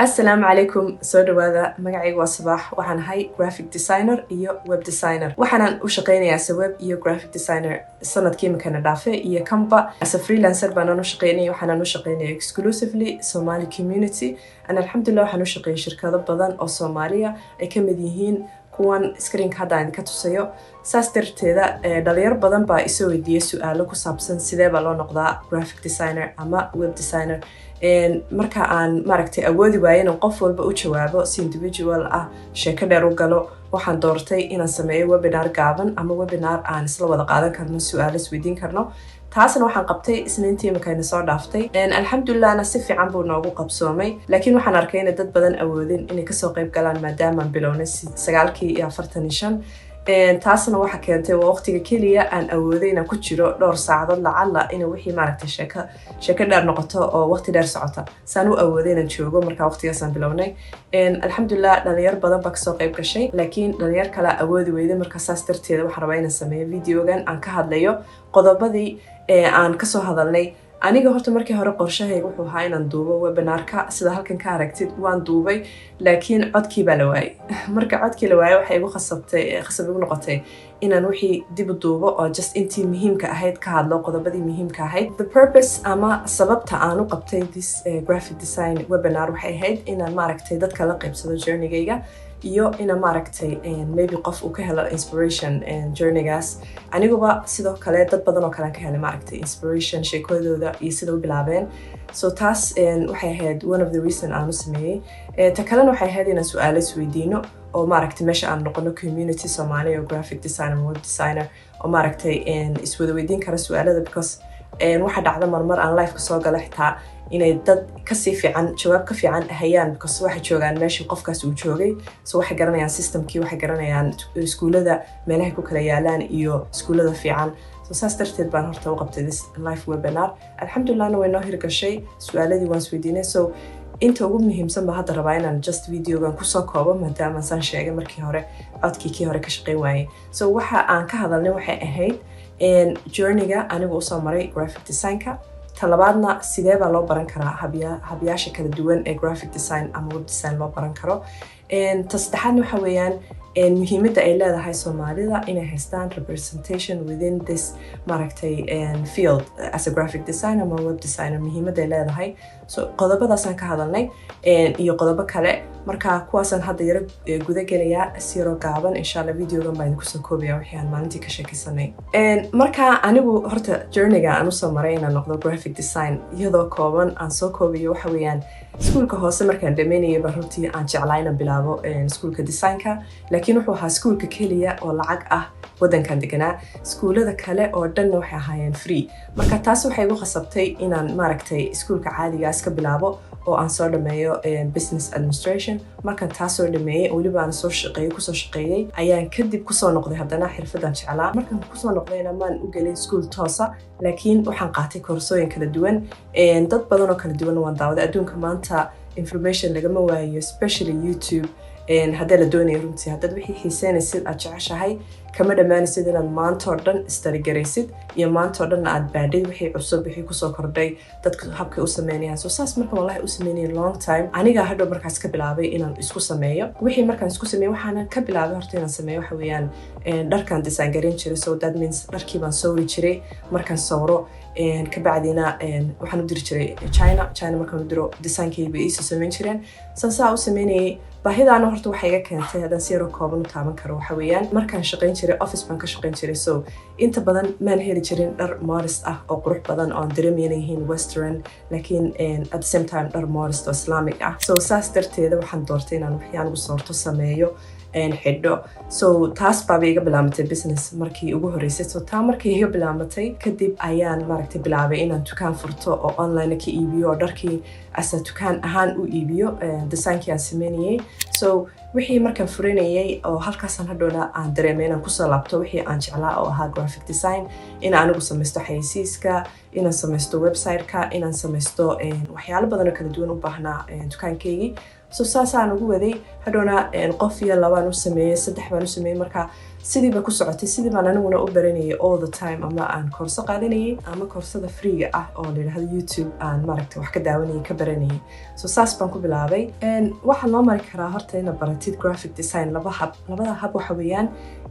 السلام عليكم سو هذا مقعي وصباح وحن هاي graphic designer iyo web designer waxaan u shaqeynayaa as web iyo graphic designer sanadkii markaan dhaafay iyo kamba as a freelancer baan u shaqeynay waxaan u shaqeynay exclusively Somali community ana alxamdulillah waxaan u shaqeeyay shirkado badan oo Somalia ay ka mid yihiin kuwan screen ka hadaan ka tusayo saas darteeda dhalinyaro badan baa isoo weydiiyay su'aalo ku saabsan sidee baa loo noqdaa graphic designer ama web designer marka aan maaragtay awoodi waayeen qof walba u jawaabo si individual ah sheeko dheer u galo waxaan doortay inaan sameeyo webinar gaaban ama webinar aan isla wada qaadan karno su'aalo isweydiin karno taasna waxaan qabtay isniintii markaan soo dhaaftay alxamdulillah ana si fiican buu noogu qabsoomay laakiin waxaan arkay in dad badan awoodin inay ka soo qayb galaan maadaama aan bilownay 9:45 taasna waxa keentay waqtiga kaliya aan awooday inaan ku jiro dhowr saacadood lacala inay wixii maaragtay sheeko dheer noqoto oo waqti dheer socota saan u awooday inaan joogo marka waqtigaas aan bilownay alxamdulillah dhalinyaro badan baa kasoo qayb gashay laakiin dhalinyaro kale awoodi weyday marka saas darteeda waxaan rabaa inaan sameeyo videogan aan ka hadlayo qodobadii aan kasoo hadalnay aniga horta markii hore qorshahayga wuxuu ahaa inaan duubo webinarka sida halkan ka aragtid waan duubay laakiin codkii baa la waayay marka codkii la waayay waxay igu khasab igu noqotay inaan wixii dib u duubo oo just intii muhiimka ahayd ka hadlo qodobadii muhiimka ahayd the purpose ama sababta aan u qabtay this graphic design webinar waxay ahayd inaan maaragtay dadka la qaybsado journey-gayga iyo ina maaragtay maybe qof uu ka helo inspiration journey-gaas aniguba sidoo kale dad badan oo kale ka helay maaragtay inspiration sheekadooda iyo sida u bilaabeen so taas waxay ahayd one of the reason aan u sameeyay ta kalena waxay ahayd inaan su'aalo isweydiino oo maaragtay meesha aan noqono community Somalia oo graphic designer web designer oo maaragtay iswada weydiin kara su'aalada because waxa dhacda marmar aan live ka soo galo xitaa inay dad kasii fiican jawaab ka fiican hayaan because waxay joogaan meeshii qofkaas uu joogay so waxay garanayaan systemkii waxay garanayaan iskuulada meelaha ku kala yaalaan iyo iskuulada fiican so saas darteed baan horta u qabtay this live webinar alxamdulillahna way noo hirgashay su'aaladii waan isweydiinay so inta ugu muhiimsan baa hadda rabaa inaan just videogan kusoo koobo maadaama saan sheegay markii hore codkii hore ka shaqeyn waayay so waxa aan ka hadalnay waxay ahayd journey-ga anigu usoo maray graphic design-ka talabaadna sidee baa loo baran karaa habyaasha kala duwan ee graphic design ama web design loo baran karo ta saddexaadna waxa weeyaan muhiimadda ay leedahay Soomaalida inay haystaan representation within this maaragtay field as a graphic designer ama web designer muhiimadda ay leedahay so qodobadaasaan ka hadalnay iyo qodobo kale marka kuwaasaan hadda yaro guda gelayaa si yaro gaaban insha Allah videogan baan kusoo koobayaa wixii aan maalintii ka sheekaysanay marka anigu horta journey-ga aan usoo maray inaan noqdo graphic design iyadoo kooban aan soo koobiyo waxa weeyaan iskuulka hoose markaan dhameynayay baa runtii aan jeclaa inaan bilaabo iskuulka design-ka laakiin wuxuu ahaa iskuulka keliya oo lacag ah wadankan deganaa iskuulada kale oo dhanna waxay ahaayeen free marka taas waxay igu khasabtay inaan maaragtay iskuulka caadigaas ka bilaabo oo aan soo dhameeyo business administration markaan taas soo dhameeyay waliba aan kusoo shaqeeyay ayaan kadib kusoo noqday haddana xirfadan jeclaa markaan kusoo noqdayna maan u gelin iskuul toosa laakiin waxaan qaatay koorsooyin kala duwan dad badan oo kala duwan waan daawaday adduunka maanta information lagama waayo especially YouTube haddii la doonayo runtii haddaad wixii xiiseynaysid aad jeceshahay kama dhammaanaysid inaad maanta oo dhan istarigaraysid iyo maanta oo dhan aad baadhid wixii cusub wixii kusoo kordhay dadka habkay u sameynayaan so saas marka wallahi u sameynayay long time aniga hadhow markaas ka bilaabay inaan isku sameeyo wixii markaan isku sameeyo waxaan ka bilaabay horta inaan sameeyo waxa weeyaan dharkaan design garin jiray so that means dharkii baan sawri jiray markaan sawro kabacdina waxaan u diri jiray China markaan u diro designkii bay isu sameyn jireen saa u sameynayay baahidaana horta waxay iga keentay haddaan si yaro kooban u taaban karo waxa weeyaan markaan shaqayn jiray office baan ka shaqayn jiray so inta badan maan heli jirin dhar modest ah oo qurux badan oo aan dareemayna yihiin western laakiin at the same time dhar modest oo islamic ah so saas darteeda waxaan doortay inaan waxyaan ugu soorto sameeyo xidho so taas baaba iga bilaamatay business markii ugu horeysay so taa markii iga bilaamatay kadib ayaan maaragtay bilaabay inaan dukaan furto oo online ka iibiyo oo dharkii asa dukaan ahaan u iibiyo designkii aan sameynayay so wixii markaan furinayay oo halkaasaan hadhowna aan dareemay inaan kusoo laabto wixii aan jeclaa oo ahaa graphic design inaan anigu samaysto xayeysiiska inaan samaysto website-ka inaan samaysto waxyaalo badan oo kala duwan u baahnaa dukaankaygii so saasaan ugu waday hadhowna qof iyo labaan u sameeyay saddex baan u sameeyay marka sidii ba ku socotay sidii baan aniguna u baranayay all the time ama aan koorso qaadanayay ama koorsada free ah oo la yiraahdo YouTube aan maaragtay wax ka daawanayay ka baranayay so saas baan ku bilaabay waxa loo mari karaa horta inaad baratid graphic design labada hab waxa weeyaan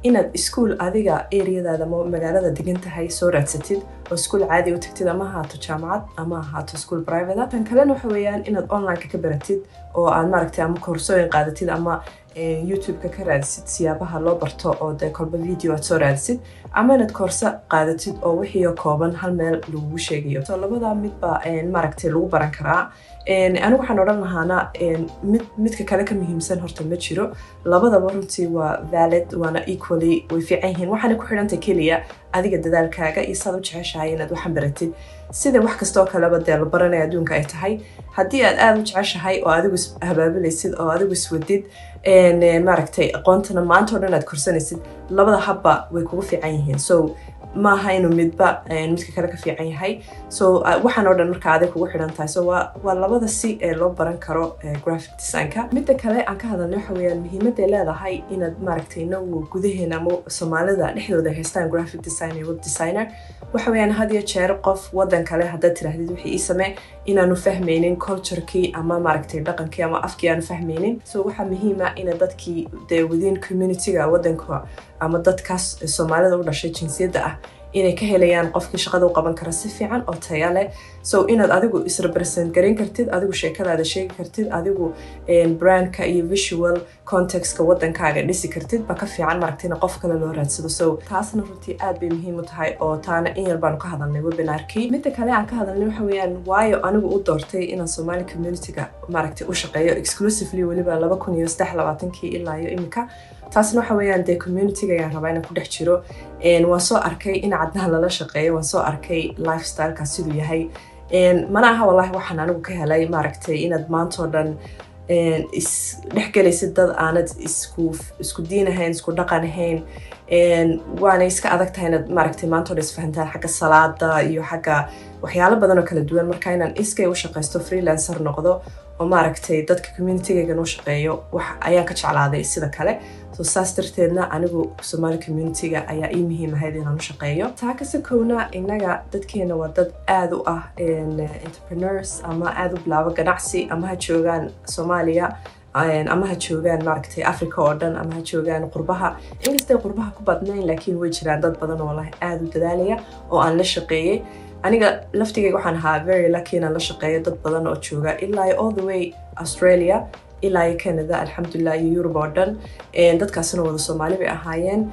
inaad school adiga areadaada ama magaalada degan tahay soo raadsatid oo school caadi u tagtid ama haato jaamacad ama haato school private tan kalena waxa weeyaan inaad online ka baratid oo aad maaragtay ama koorsooyin qaadatid ama YouTube-ka ka raadisid siyaabaha loo barto oo de kolba video aad soo raadisid ama inaad koorso qaadatid oo wixii kooban hal meel lagu sheegayo so labada midba maaragtay lagu baran karaa anigu waxaan odhan lahaana midka kale ka muhiimsan horta ma jiro labadaba runtii waa valid waana equally way fiican yihiin waxaana ku xidhanta keliya adiga dadaalkaaga iyo saad u jeceshahay inaad waxan baratid sida wax kastoo kaleba dee la baranaya adduunka ay tahay haddii aad aad u jeceshahay oo adigu habaabilaysid oo adigu iswadid maaragtay aqoontana maanta oo dhan aad korsanaysid labada habba way kugu fiican yihiin so maaha inuu midba midka kale ka fiican yahay so waxaan oo dhan marka adig kugu xidhan tahay so waa labada si ee loo baran karo graphic design-ka midda kale aan ka hadalnay waxa weeyaan muhiimadday leedahay inaad maaragtay inagu gudaheena ama Soomaalida dhexdooda haystaan graphic design iyo web designer waxa weeyaan had iyo jeer qof wadan kale haddaad tiraahdid wixii ii samee inaanu fahmaynin culture-kii ama maaragtay dhaqankii ama afkii aanu fahmaynin so waxaa muhiim ah in dadkii dee within community-ga wadanka ama dadkaas Soomaalida u dhashay jinsiyadda ah inay ka helayaan qofkii shaqada u qaban kara si fiican oo tayo leh so inaad adigu isrepresent garin kartid adigu sheekadaada sheegi kartid adigu brandka iyo visual context-ka wadankaaga dhisi kartid ba ka fiican maaragtayna qof kale loo raadsado so taasna runtii aad bay muhiim u tahay oo taana in yar baan ka hadalnay webinarkii midda kale aan ka hadalnay waxa weeyaan waayo anigu u doortay inaan Somali community-ga maaragtay u shaqeeyo exclusively waliba 2023 ilaa iyo imika taasna waxa weeyaan dee community-ga ayaan rabaa inaan ku dhex jiro waan soo arkay in cadnaha lala shaqeeyo waan soo arkay lifestyle-ka siduu yahay mana aha wallahi waxaan anigu ka helay maaragtay inaad maanta oo dhan is dhexgelaysid dad aanad isku diin ahayn isku dhaqan ahayn waana iska adag tahay inaad maaragtay maanta oo dhan isfahantaan xagga salaada iyo xagga waxyaalo badan oo kala duwan marka inaan iskay u shaqaysto freelancer noqdo oo maaragtay dadka community-gaygan u shaqeeyo wax ayaan ka jeclaaday sida kale so saas darteedna anigu Somali community-ga ayaa ii muhiim ahayd inaan u shaqeeyo taa kasakowna innaga dadkeena waa dad aad u ah entrepreneurs ama aad u bilaabo ganacsi ama ha joogaan Somalia ama ha joogaan maaragtay Africa oo dhan ama ha joogaan qurbaha inkastay qurbaha ku badnayn laakiin way jiraan dad badan oo wallahi aad u dadaalaya oo aan la shaqeeyay aniga laftigayga waxaan ahaa very lucky inaan la shaqeeyo dad badan oo jooga ilaa all the way Australia ilaa Canada alxamdulillah iyo Europe oo dhan dadkaasna wada Soomaali bay ahaayeen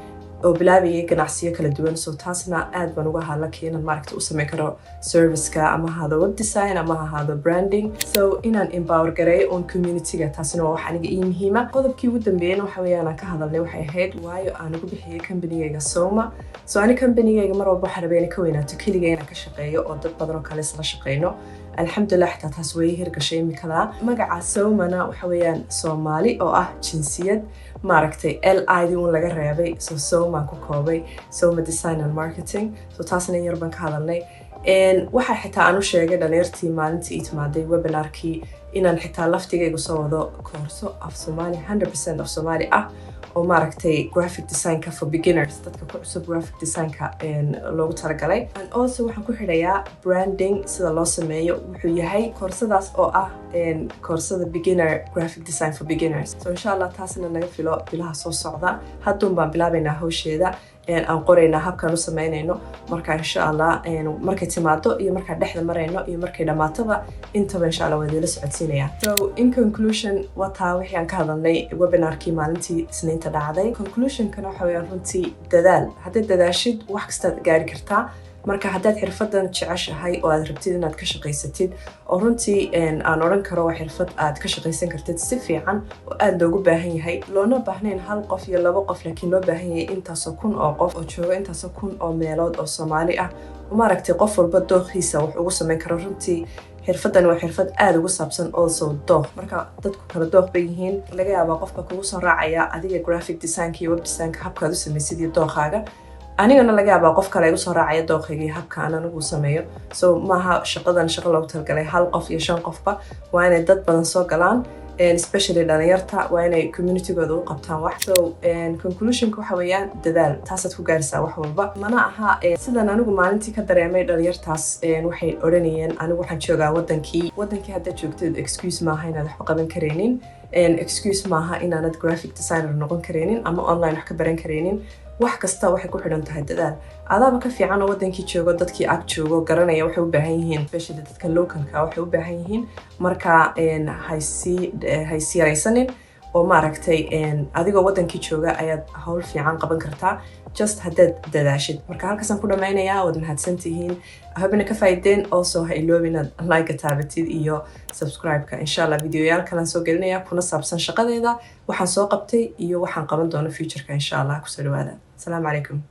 oo bilaabayay ganacsiyo kala duwan so taasna aad baan uga ahaa lucky inaan maaragtay u sameyn karo service-ka ama hado web design ama hado branding so inaan empower gareeyo on community-ga taasna waa wax aniga ii muhiima qodobkii ugu dambeeyayna waxa weeyaan aan ka hadalnay waxay ahayd waayo aan ugu bixiyay company-gayga Soma so ani company-gayga mar walba waxaan rabaa inaan ka weynaato keliga inaan ka shaqeeyo oo dad badan oo kale isla shaqeyno alxamdulillah xitaa taas way hirgashay imikada magaca Somana waxa weeyaan Soomaali oo ah jinsiyad maaragtay LI un laga reebay so Soma ku koobay Soma Design and Marketing so taasna yar baan ka hadalnay waxa xitaa aan u sheegay dhalinyartii maalintii ii timaaday webinarkii inaan xitaa laftigaygu soo wado koorso af Somali 100% af Somali ah oo maaragtay graphic design-ka for beginners dadka ku cusub graphic design-ka loogu talagalay and also waxaan ku xidhayaa branding sida loo sameeyo wuxuu yahay koorsadaas oo ah koorsada beginner graphic design for beginners so insha Allah taasna naga filo bilaha soo socda hadduun baan bilaabaynaa hawsheeda aan qoraynaa habkaan u sameynayno marka insha Allah markay timaado iyo markaan dhexda marayno iyo markay dhamaataba intaba insha Allah waan idila socodsiinaya so in conclusion wataa wixii aan ka hadalnay webinarkii maalintii Isniinta dhacday conclusion-kana waxa weeyaan runtii dadaal haddaad dadaashid wax kastaad gaari kartaa marka haddaad xirfadan jeceshahay oo aad rabtid inaad ka shaqaysatid oo runtii aan oran karo waa xirfad aad ka shaqaysan kartid si fiican oo aad loogu baahan yahay loona baahnayn hal qof iyo laba qof laakiin loo baahan yahay intaasoo kun oo qof oo jooga intaasoo kun oo meelood oo Soomaali ah maaragtay qof walba dooqiisa wax ugu sameyn karo runtii xirfadan waa xirfad aad ugu saabsan also dooq marka dadku kala dooq bay yihiin laga yaabaa qofka kugu soo raacaya adiga graphic design iyo web design habkaad u samaysid iyo dooqaaga anigana laga yaabaa qof kale igu soo raacaya dooqayga iyo habka aan anigu sameeyo so maaha shaqadan shaqo loogu talagalay hal qof iyo 5 qofba waa inay dad badan soo galaan especially dhalinyarta waa inay communitygooda u qabtaan wax so conclusionka waxa weeyaan dadaal taasaad ku gaaraysaa wax walba mana aha sidan anigu maalintii ka dareemay dhalinyartaas waxay odhanayeen anigu waxaan joogaa wadankii hadda joogtid excuse maaha inaad waxba qaban karaynin excuse maaha inaanad graphic designer noqon karaynin ama online wax ka baran karaynin wax kasta waxay ku xidhan tahay dadaal adaaba ka fiican oo wadankii joogo dadkii ag joogo garanaya waxay u baahan yihiin especially dadka localka waxay u baahan yihiin marka haysi yaraysanin oo maaragtay adigoo wadankii jooga ayaad hawl fiican qaban kartaa just haddaad dadaashid marka halkaasaan ku dhammaynayaa waad mahadsantihiin habina ka faa'iideen also ha iloobin inaad like taabatid iyo subscribe-ka insha Allah videoyaal kalan soo gelinaya kuna saabsan shaqadeeda waxaan soo qabtay iyo waxaan qaban doono future-ka insha Allah ku soo dhawaada assalaamu calaykum